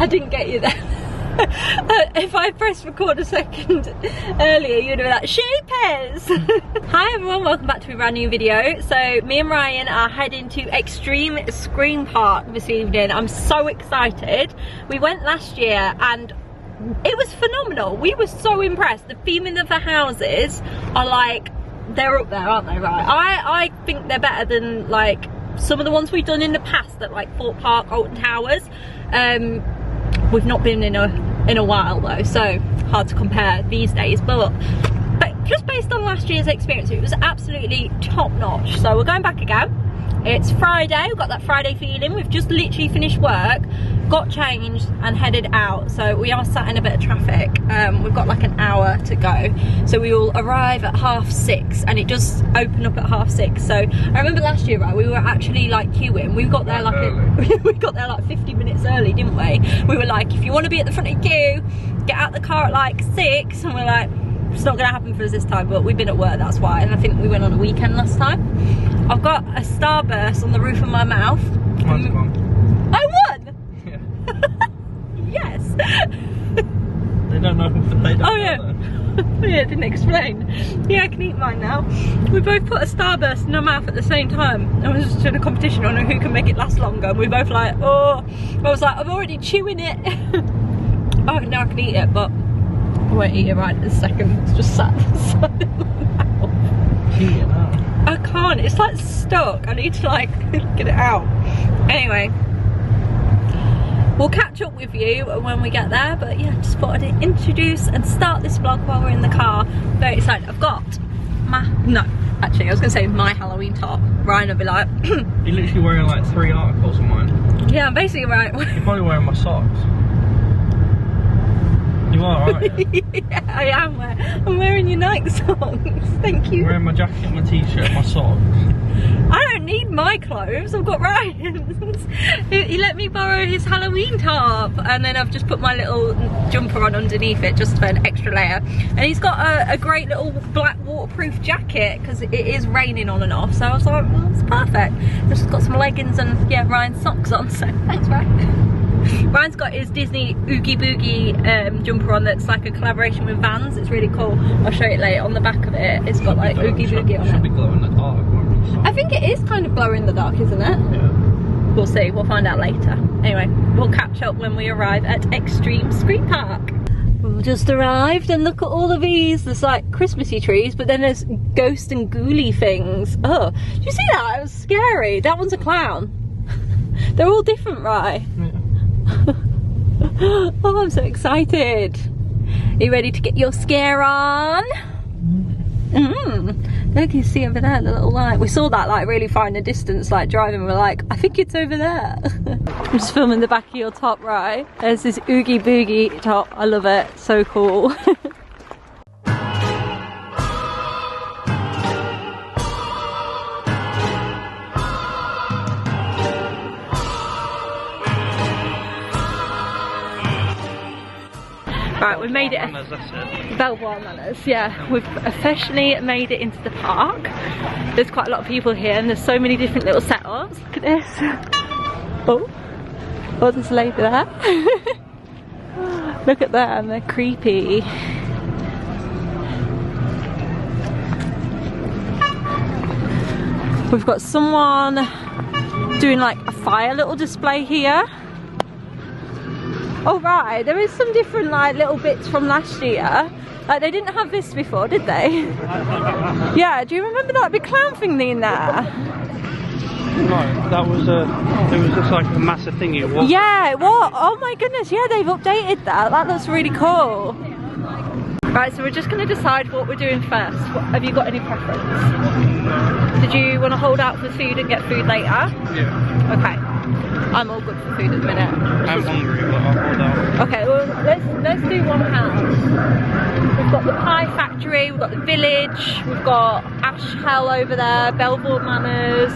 didn't get you there. If I pressed record a second earlier, you'd have been like, sheepers! Hi everyone, welcome back to a brand new video. So me and Ryan are heading to Xtreme Scream Park this evening. I'm so excited. We went last year and it was phenomenal. We were so impressed. The theming of the houses are like, they're up there, aren't they, right? I think they're better than like some of the ones we've done in the past at like Fort Park, Alton Towers. We've not been in a while though, so hard to compare these days, but just based on last year's experience, it was absolutely top notch. So we're going back again. It's Friday, we've got that Friday feeling. We've just literally finished work, got changed and headed out. So we are sat in a bit of traffic. We've got like an hour to go. So we will arrive at 6:30 and it does open up at 6:30. So I remember last year, right, we were actually like queuing. We got there like we got there like 50 minutes early, didn't we? We were like, if you want to be at the front of the queue, get out the car at like 6. And we're like, it's not gonna happen for us this time, but we've been at work, that's why. And I think we went on a weekend last time. I've got a starburst on the roof of my mouth. Mine's gone. I won! Yeah. Yes! They don't know, but they don't know. Oh yeah. Yeah, didn't explain. Yeah, I can eat mine now. We both put a starburst in our mouth at the same time. I was just doing a competition on who can make it last longer, and we both like, oh. I was like, I'm already chewing it. Oh, now I can eat it, but I won't eat it right this second. It's just sat inside of my mouth. Eat it now. I can't, it's like stuck. I need to like get it out. Anyway, we'll catch up with you when we get there, but yeah, just thought I'd introduce and start this vlog while we're in the car. Very excited. I've got actually I was gonna say my Halloween top. Ryan will be like You're literally wearing like 3 articles of mine. yeah, I'm basically right. You're probably wearing my socks. You are, aren't you? Yeah, I am. I'm wearing your Nike socks. Thank you. I'm wearing my jacket, my t-shirt, my socks. I don't need my clothes, I've got Ryan's. He let me borrow his Halloween top, and then I've just put my little jumper on underneath it just for an extra layer. And he's got a great little black waterproof jacket because it is raining on and off, so I was like, well, it's perfect. I've just got some leggings and yeah, Ryan's socks on, so thanks, Ryan. Ryan's got his Disney Oogie Boogie jumper on that's like a collaboration with Vans. It's really cool. I'll show it later. On the back of it, it's got like Oogie Boogie on it. Should be glow in the dark. I think it is kind of glow in the dark, isn't it? Yeah. We'll see. We'll find out later. Anyway, we'll catch up when we arrive at Xtreme Scream Park. We've just arrived and look at all of these. There's like Christmassy trees, but then there's ghost and ghouly things. Oh, did you see that? It was scary. That one's a clown. They're all different, right? Yeah. Oh, I'm so excited. Are you ready to get your scare on? There you can see over there the little light. We saw that like really far in the distance, like driving. We're like, I think it's over there. I'm just filming the back of your top, right? There's this Oogie Boogie top. I love it. So cool. Right, we've made it. Belvoir Manors, yeah. We've officially made it into the park. There's quite a lot of people here and there's so many different little setups. Look at this. Oh, there's a lady there. Look at them, they're creepy. We've got someone doing like a fire little display here. Oh right, there is some different like little bits from last year. Like they didn't have this before, did they? Yeah, do you remember that big clown thing in there? No, that was it was just like a massive thingy. Yeah, what? Oh my goodness, yeah, they've updated that. That looks really cool. Right, so we're just going to decide what we're doing first. Have you got any preference? Did you want to hold out for food and get food later? Yeah. Okay. I'm all good for food at the minute. I'm hungry, but I'll hold out. Okay, well let's do one house. We've got the Pie Factory, we've got the Village, we've got Ash Hell over there, Belvoir Manors,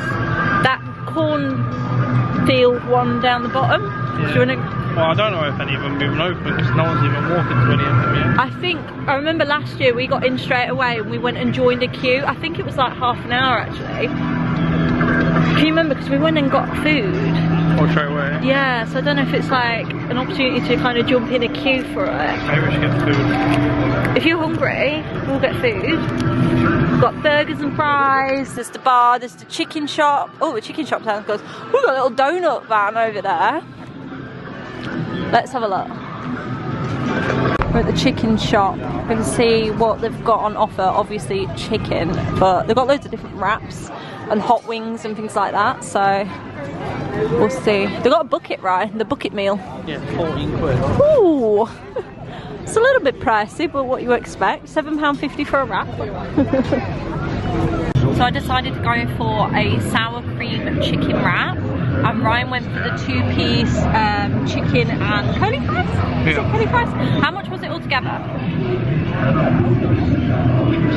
that cornfield one down the bottom. Yeah. Do you want to... Well, I don't know if any of them have even open because no one's even walking to any of them yet. I remember last year we got in straight away and we went and joined a queue. I think it was like half an hour actually. Can you remember? Because we went and got food. Or straight away? Yeah, so I don't know if it's like an opportunity to kind of jump in a queue for it. Maybe we should get food. If you're hungry, we'll get food. We've got burgers and fries, there's the bar, there's the chicken shop. Oh, the chicken shop sounds good. We've got a little donut van over there. Let's have a look. We're at the chicken shop. We can see what they've got on offer. Obviously chicken, but they've got loads of different wraps and hot wings and things like that, so we'll see. They've got a bucket, right? The bucket meal. Yeah, 14 quid. Ooh! It's a little bit pricey, but what you expect. £7.50 for a wrap. So I decided to go for a sour cream chicken wrap. And Ryan went for the 2-piece chicken and curly fries? Yeah. Is it curly fries? How much was it altogether?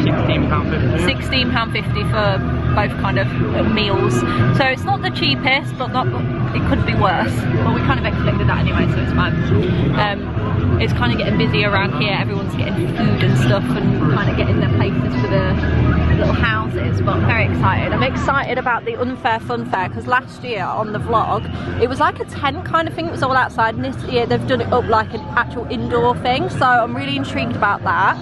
£16.50. £16.50 for both kind of meals. So it's not the cheapest, but it could be worse. Well, we kind of expected that anyway, so it's fine. It's kind of getting busy around here. Everyone's getting food and stuff and kind of getting their places for the little houses, but I'm very excited. I'm excited about the Unfair Fun Fair because last year on the vlog it was like a tent kind of thing. It was all outside, and this year they've done it up like an actual indoor thing, so I'm really intrigued about that.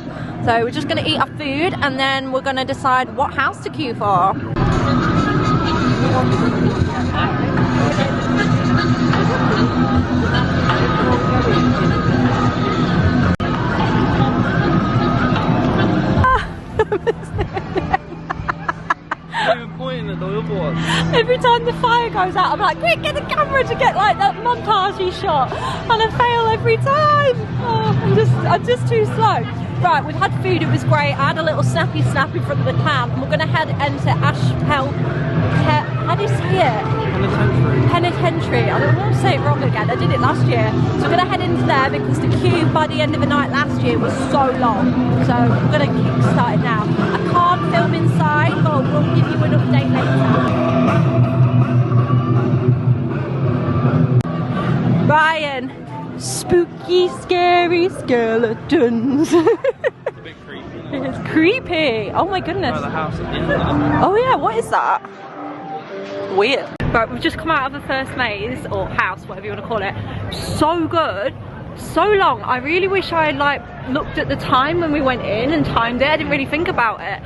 So we're just going to eat our food and then we're going to decide what house to queue for. Every time the fire goes out, I'm like, quick, get the camera to get like that montagey shot, and I fail every time. Oh, I'm just too slow. Right, we've had food, it was great. I had a little snappy snap in front of the camp, and we're going to head into how do you say it? Penitentiary. I don't want to say it wrong again, I did it last year. So we're going to head into there because the queue by the end of the night last year was so long. So I'm going to kick started now. I can't film inside, but we'll give you an update later. Ryan, spooky, scary skeletons. It's a bit creepy. It's creepy. Oh my goodness. The house at the end. Oh yeah, what is that? Weird. Right, we've just come out of the first maze, or house, whatever you want to call it. So good, so long. I really wish I had like looked at the time when we went in and timed it. I didn't really think about it.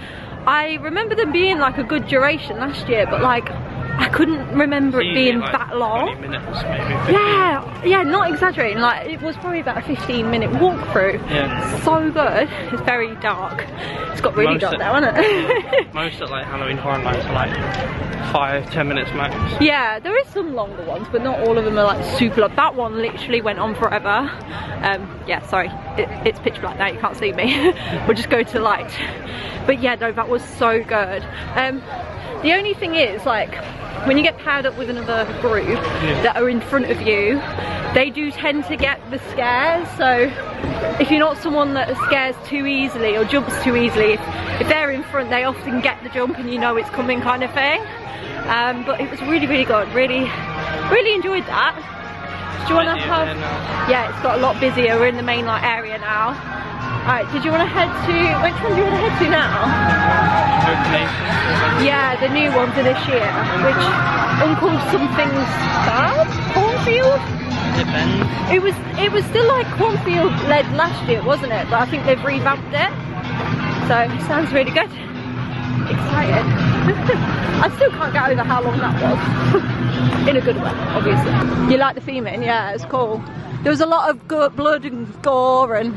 I remember them being like a good duration last year, but like I couldn't remember it being like that long. 20 minutes maybe. 15. Yeah, not exaggerating. Like it was probably about a 15-minute walkthrough. Yeah. So good. It's very dark. It's got really dark now, hasn't it? Most at like Halloween Horror Nights are like 5-10 minutes max. Yeah, there is some longer ones, but not all of them are like super long. That one literally went on forever. Yeah, sorry, it's pitch black now, you can't see me. We'll just go to light. But yeah, no, that was so good. The only thing is, like, when you get paired up with another group that are in front of you, they do tend to get the scares. So if you're not someone that scares too easily or jumps too easily, if they're in front, they often get the jump and you know it's coming kind of thing. But it was really, really good. Really enjoyed that. Do you want to have? Yeah, it's got a lot busier. We're in the main like area now. Alright, did you want to head to, which one do you want to head to now? Yeah, the new one for this year, which Uncle Something's Bad? Cornfield? Depends. It was still like Cornfield led last year, wasn't it? But I think they've revamped it. So it sounds really good. Excited. I still can't get over how long that was. In a good way, obviously. You like the theming? Yeah, it's cool. There was a lot of blood and gore, and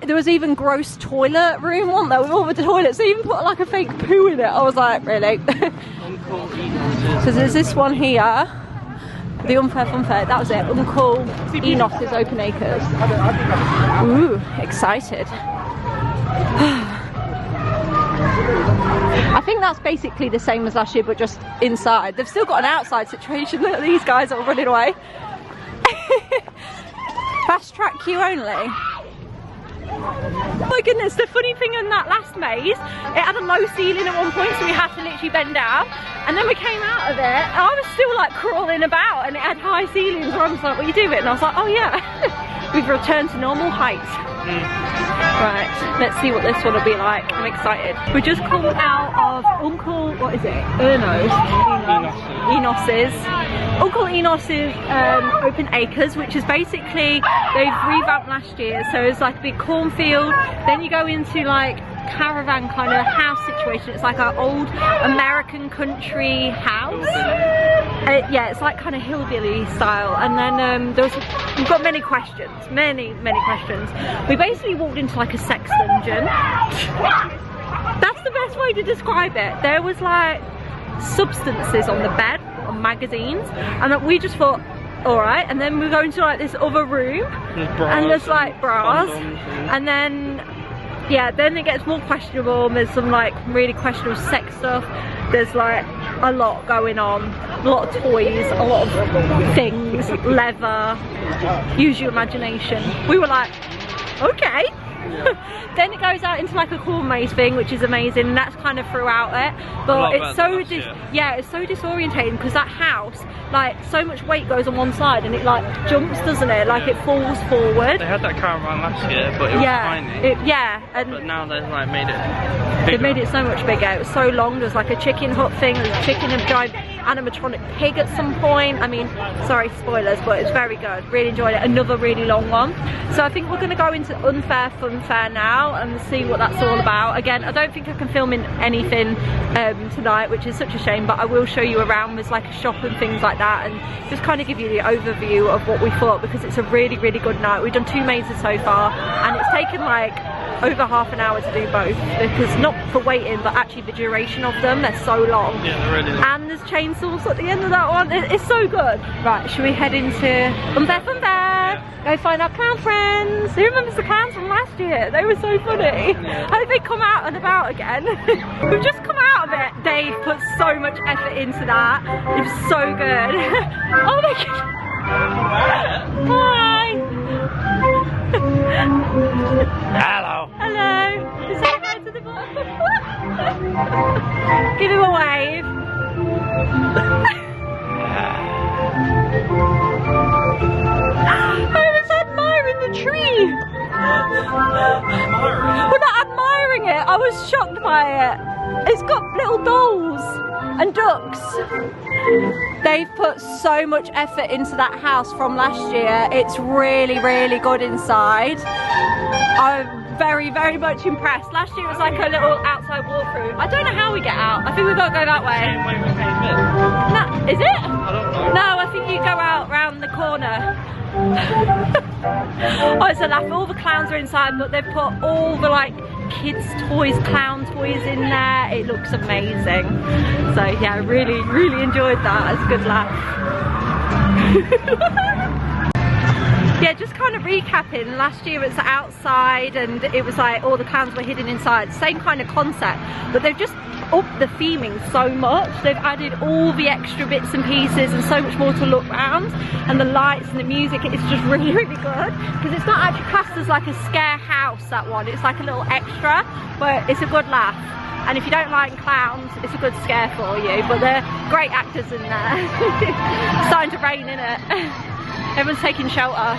there was even gross toilet room, wasn't there, with all the toilets. They even put like a fake poo in it. I was like, really? So there's this one here, the Unfair Fun Fair. That was it. Uncle Enos's Open Acres. Ooh, excited. I think that's basically the same as last year, but just inside. They've still got an outside situation. Look at these guys all running away. Fast track queue only. Oh my goodness, the funny thing in that last maze, it had a low ceiling at one point, so we had to literally bend down. And then we came out of it, and I was still like crawling about, and it had high ceilings, where I was like, what are you doing? And I was like, oh yeah, we've returned to normal heights. Right, let's see what this one will be like. I'm excited. We just come out of Uncle, what is it? Enos's. Uncle Enos's Open Acres, which is basically, they've revamped last year, so it's like a big cornfield. Then you go into like caravan kind of house situation. It's like an old American country house. Yeah, it's like kind of hillbilly style. And then we've got many questions, many questions. We basically walked into like a sex dungeon. That's the best way to describe it. There was like substances on the bed, on magazines, and we just thought, all right. And then we go into like this other room, and there's like bras, and then yeah, then it gets more questionable, and there's some like really questionable sex stuff. There's like a lot going on, a lot of toys, a lot of things, leather, use your imagination. We were like, okay. Then it goes out into like a corn maze thing, which is amazing, and that's kind of throughout it. But it's so it's so disorientating because that house, like so much weight goes on one side and it like jumps, doesn't it? Like it falls forward. They had that caravan last year, but it was tiny. But now they've like made it bigger. They've made it so much bigger. It was so long. There's like a chicken hut thing. There's a chicken and giant animatronic pig at some point. I mean, sorry, spoilers, but it's very good. Really enjoyed it. Another really long one. So I think we're going to go into Unfair Funfair now and see what that's all about. Again, I don't think I can film in anything tonight, which is such a shame, but I will show you around. There's like a shop and things like that, and just kind of give you the overview of what we thought, because it's a really good night. We've done 2 mazes so far, and it's taken like over half an hour to do both, because not for waiting, but actually the duration of them, they're so long. Yeah, they're really long. And there's chainsaws at the end of that one. It's so good. Right, should we head into Unfair Funfair? Go find our clown friends. Who remembers the clowns from last year? They were so funny. Yeah. I hope they come out and about again. We've just come out of it. Dave put so much effort into that. It was so good. Oh my god. Hi. Hello. Hello. Say hi to the boy. Give him a wave. I was admiring the tree. We're not admiring it. I was shocked by it. It's got little dolls and ducks. They've put so much effort into that house from last year. It's really good inside. I'm very much impressed. Last year it was like a little outside walkthrough. I don't know how we get out. I think we've got to go that way. No, is it? I don't know. No, I think you go out round the corner. Oh, it's a laugh. All the clowns are inside, but they've put all the like kids toys, clown toys in there. It looks amazing. So yeah, really enjoyed that. It's a good laugh. Yeah, just kind of recapping, last year it was outside and it was like all the clowns were hidden inside. Same kind of concept, but they've just upped the theming so much. They've added all the extra bits and pieces and so much more to look around, and the lights and the music, it's just really good, because it's not actually classed as like a scare house, that one. It's like a little extra, but it's a good laugh. And if you don't like clowns, it's a good scare for you, but they're great actors in there. It's starting to rain, innit? Everyone's taking shelter.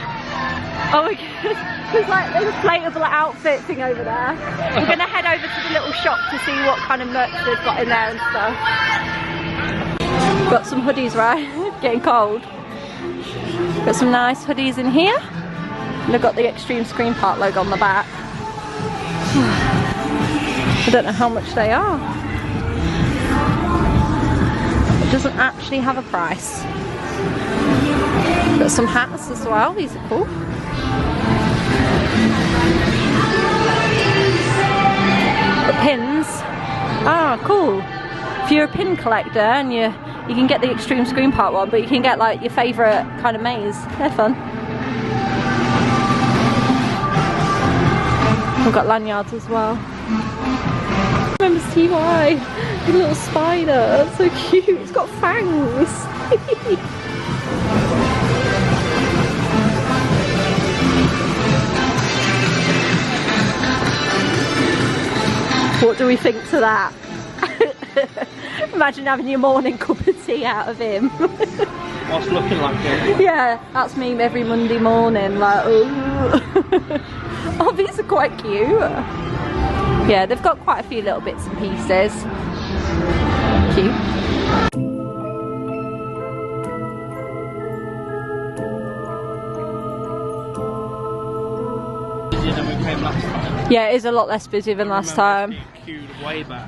Oh my god, there's like an inflatable outfit thing over there. We're gonna head over to the little shop to see what kind of merch they've got in there and stuff. Got some hoodies, right? Getting cold. Got some nice hoodies in here. And they've got the Xtreme Scream Park logo on the back. I don't know how much they are. It doesn't actually have a price. Got some hats as well, these are cool. The pins. Ah, cool. If you're a pin collector and you can get the Xtreme Scream Park one, but you can get like your favourite kind of maze. They're fun. We've got lanyards as well. Remember TY, the little spider, it's so cute, it's got fangs. What do we think to that? Imagine having your morning cup of tea out of him. What's looking like him? Yeah, that's me every Monday morning, like, ooh. Oh, these are quite cute. Yeah, they've got quite a few little bits and pieces. Cute. Yeah, it is a lot less busy than last time.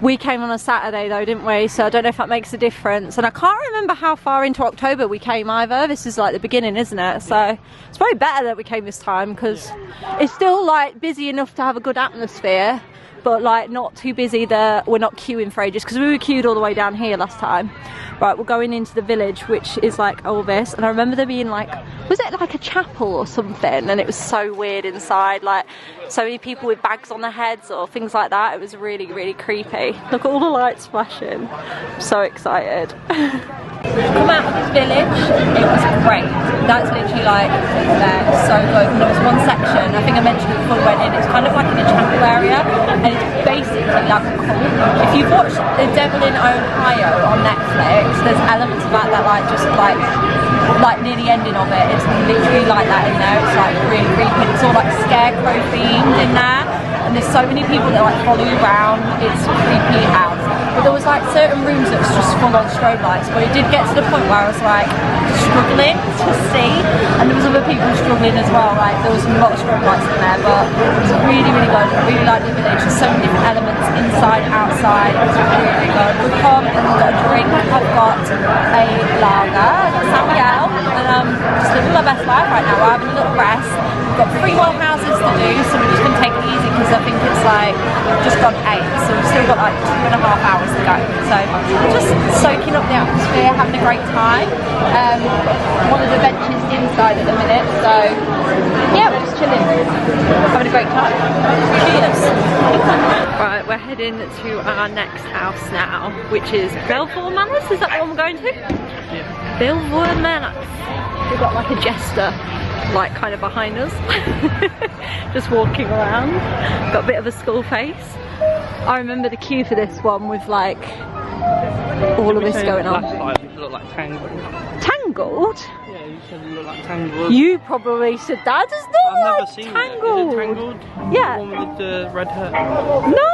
We came on a Saturday though, didn't we? So I don't know if that makes a difference. And I can't remember how far into October we came either. This is like the beginning, isn't it? So it's probably better that we came this time because it's still like busy enough to have a good atmosphere, but like not too busy that we're not queuing for ages, because we were queued all the way down here last time. Right, we're going into the village, which is like all this, and I remember there being like, was it like a chapel or something? And it was so weird inside, like so many people with bags on their heads or things like that. It was really, really creepy. Look at all the lights flashing. I'm so excited. Come out of this village, it was great. That's literally like there, so good. And there was one section, I think I mentioned it before we went in, it's kind of like in a chapel area, and it's basically like a cult. If you've watched The Devil in Ohio on Netflix, there's elements of that like just like near the ending of it, it's literally like that in there. It's like really creepy. It's all like scarecrow themed in there, and there's so many people that like follow you around. It's creepy as. But there was like certain rooms that was just full on strobe lights, but it did get to the point where I was like struggling to see, and there was other people struggling as well. Like there was a lot of strobe lights in there, but it was really, really good. I really liked the village. There's so many different elements inside, outside. It was really, really good. We've come and we've got a drink. I've got a lager, Samuel, and just living my best life right now. We're having a little rest. We've got 3 more houses to do, so we're just gonna take it easy because I think it's like just gone 8, so we've still got like 2.5 hours to go. So just soaking up the atmosphere, having a great time. One of the benches inside at the minute, so yeah, we're just chilling, having a great time. Cheers. Right, we're heading to our next house now, which is Belvoir Manors. Is that the one we're going to? Yeah. Belvoir Manors. We've got like a jester like kind of behind us. Just walking around. Got a bit of a skull face. I remember the queue for this one with like all of this going on. Last time you look like Tangled. Tangled? Yeah, you said you look like Tangled. You probably said that. Does not I've like never seen Tangled. it. Is it Tangled? Yeah. The one with the red hair. No.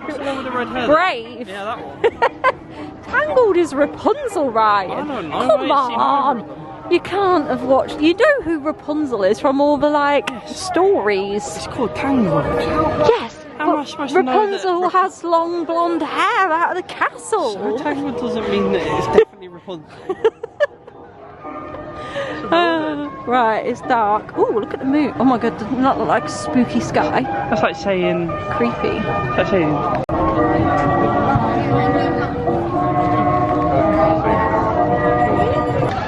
What's the one with the red hair? Brave. Yeah, that one. Tangled is Rapunzel, Ryan. I don't know. Come on. You can't have watched. You know who Rapunzel is from all the like stories. It's called Tangled. Yes. How am I supposed to know that Rapunzel has long blonde hair out of the castle. So Tangled doesn't mean that it's definitely Rapunzel. Right, it's dark. Oh, look at the moon. Oh my god, doesn't that look like a spooky sky? That's like saying... Creepy. That's saying...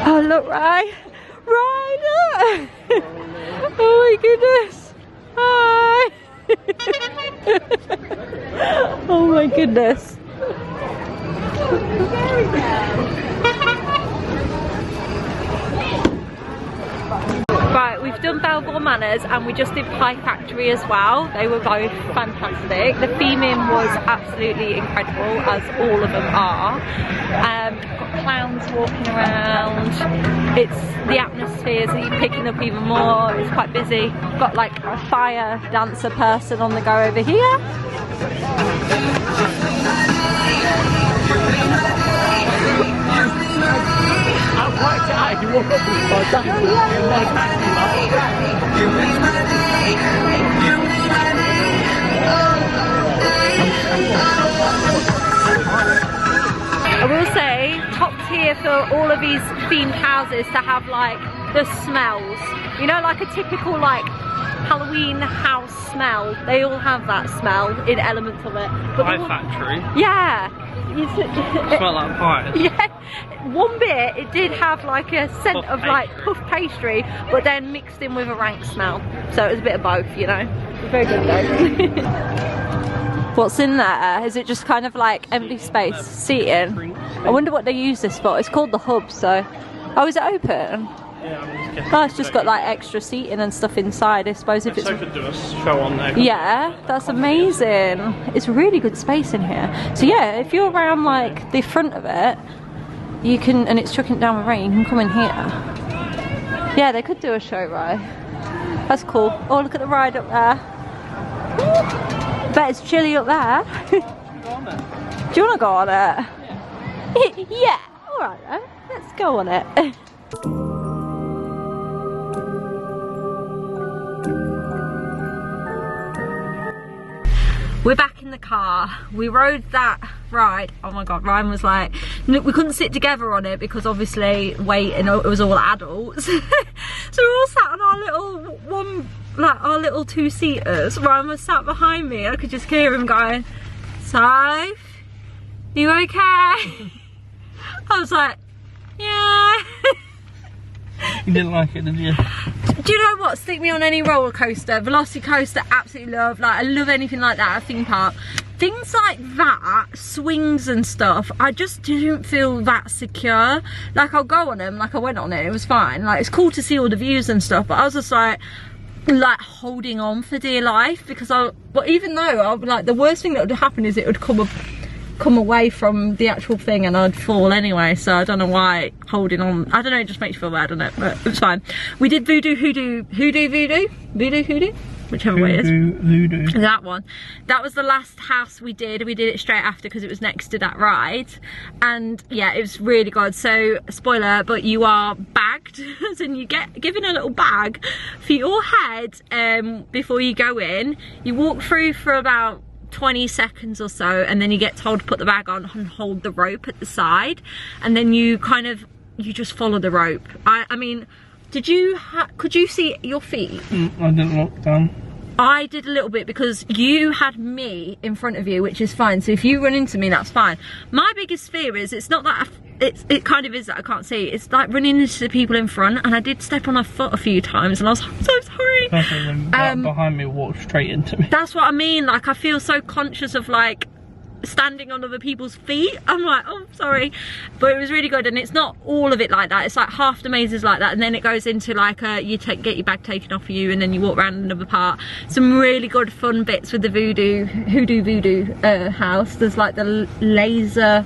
Oh, look, Ryan. Ryan, look. Oh my goodness. Hi. Oh my goodness. Right, we've done Belvoir Manors and we just did Pie Factory as well. They were both fantastic. The theming was absolutely incredible, as all of them are. Got clowns walking around. It's the atmosphere, so you're picking up even more. It's quite busy. Got like a fire dancer person on the go over here. I will say, top tier for all of these themed houses to have like the smells. You know, like a typical like Halloween house smell. They all have that smell in elements of it. But Pie Factory? Yeah. Smell like pie. Yeah. One bit, it did have like a scent of like puff pastry, but then mixed in with a rank smell. So it was a bit of both, you know. Very good though. What's in there? Is it just kind of like empty space, seating? I wonder what they use this for. It's called the hub, so... Oh, is it open? Yeah, oh, it's just got like extra seating and stuff inside, I suppose. If it's... So could do a show on there. Yeah, that's amazing. It's really good space in here. So yeah, if you're around like the front of it, you can, and it's chucking down with rain, you can come in here. Yeah, they could do a show, right? That's cool. Oh, look at the ride up there. Bet it's chilly up there. Do you want to go on it? Yeah. Yeah. Alright then. Let's go on it. We're back in the car. We rode that ride. Oh my god, Ryan was like, we couldn't sit together on it because obviously weight and it was all adults. So we all sat on our little our little two-seaters. Ryan was sat behind me. I could just hear him going, Soph, you okay? I was like, yeah. You didn't like it, did you? Do you know what? Stick me on any roller coaster, velocity coaster, absolutely love. Like, I love anything like that, a theme park. Things like that, swings and stuff, I just didn't feel that secure. Like, I'll go on them, like I went on it was fine. Like, it's cool to see all the views and stuff, but I was just like holding on for dear life because but even though the worst thing that would happen is it would come away from the actual thing and I'd fall anyway, so I don't know why holding on, I don't know, it just makes you feel bad, doesn't it? But it's fine. We did voodoo hoodoo, whichever way it is. Voodoo. That one. That was the last house we did it straight after because it was next to that ride, and yeah, it was really good. So spoiler, but you are bagged and you get given a little bag for your head before you go in. You walk through for about 20 seconds or so and then you get told to put the bag on and hold the rope at the side, and then you just follow the rope. I mean, could you see your feet? I didn't look down. I did a little bit because you had me in front of you, which is fine. So if you run into me, that's fine. My biggest fear is it's not that it kind of is that I can't see. It's like running into the people in front, and I did step on a foot a few times and I was like, I'm so sorry. Behind me walked straight into me. That's what I mean. Like, I feel so conscious of like standing on other people's feet. I'm like, oh, sorry. But it was really good, and it's not all of it like that. It's like half the maze is like that, and then it goes into like you get your bag taken off of you and then you walk around another part. Some really good fun bits with the voodoo house. There's like the laser,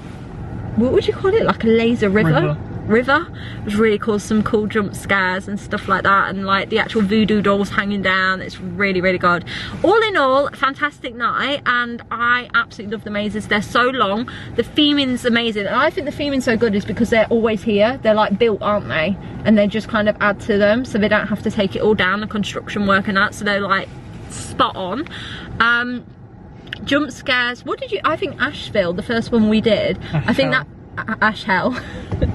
what would you call it, like a laser river. It was really cool. Some cool jump scares and stuff like that, and like the actual voodoo dolls hanging down. It's really, really good. All in all, fantastic night, and I absolutely love the mazes. They're so long. The theming's amazing, and I think the theming's so good is because they're always here. They're like built, aren't they? And they just kind of add to them, so they don't have to take it all down, the construction work and that, so they're like spot on. Jump scares, I think Asheville, the first one we did, I think that Ash Hell,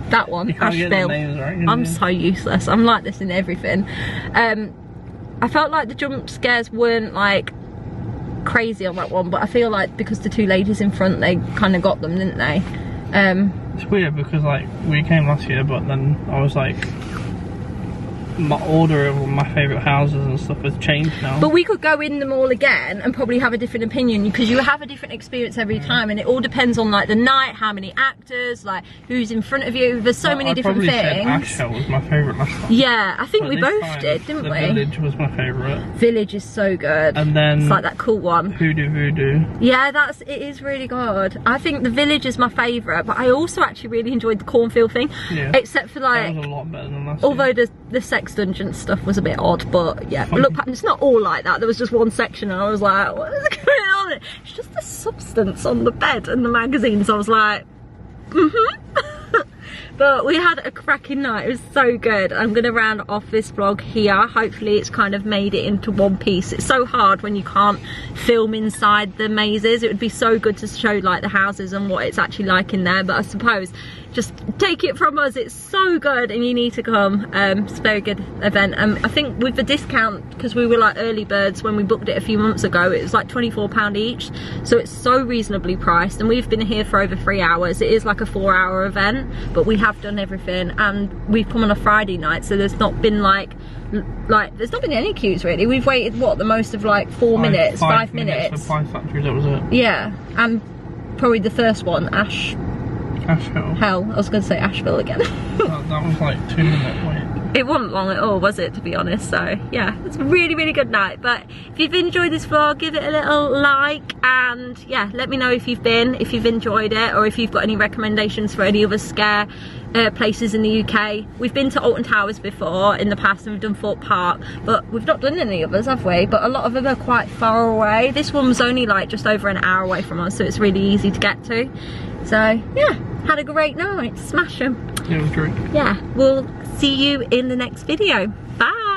that one, Asheville. Right, I'm so useless. I'm like this in everything. I felt like the jump scares weren't like crazy on that one, but I feel like because the two ladies in front, they kind of got them, didn't they? It's weird because like we came last year, but then I was like, my order of my favourite houses and stuff has changed now. But we could go in them all again and probably have a different opinion, because you have a different experience every time, and it all depends on like the night, how many actors, like who's in front of you. There's so many different things. Asheville was my favourite last time. Yeah, I think we both did, didn't we? The Village was my favourite. Village is so good. And then it's like that cool one. Voodoo. Yeah, it is really good. I think the Village is my favourite, but I also actually really enjoyed the cornfield thing. Yeah. Except for like, that was a lot better than last although year. the sex dungeon stuff was a bit odd, but yeah, look, it's not all like that. There was just one section and I was like, what is going on? It's just the substance on the bed and the magazines. I was like, But we had a cracking night. It was so good. I'm going to round off this vlog here. Hopefully it's kind of made it into one piece. It's so hard when you can't film inside the mazes. It would be so good to show like the houses and what it's actually like in there, but I suppose just take it from us, it's so good and you need to come. It's a very good event. I think with the discount, because we were like early birds when we booked it a few months ago, it was like £24 each, so it's so reasonably priced, and we've been here for over 3 hours. It is like a 4-hour event, but we have done everything, and we've come on a Friday night, so there's not been there's not been any queues really. We've waited what, the most of like 5 minutes. For Pie Factory, that was it. Yeah, and probably the first one, Asheville. I was going to say Asheville again. that was like 2 minute wait. It wasn't long at all, was it, to be honest? So yeah, it's a really, really good night. But if you've enjoyed this vlog, give it a little like, and and yeah, let me know if you've been, if you've enjoyed it, or if you've got any recommendations for any other scare places in the UK. We've been to Alton Towers before in the past, and we've done Thorpe Park, but we've not done any others, have we? But a lot of them are quite far away. This one was only like just over an hour away from us, so it's really easy to get to. So yeah, had a great night. Smash them. Yeah, it was great. Yeah, we'll see you in the next video. Bye.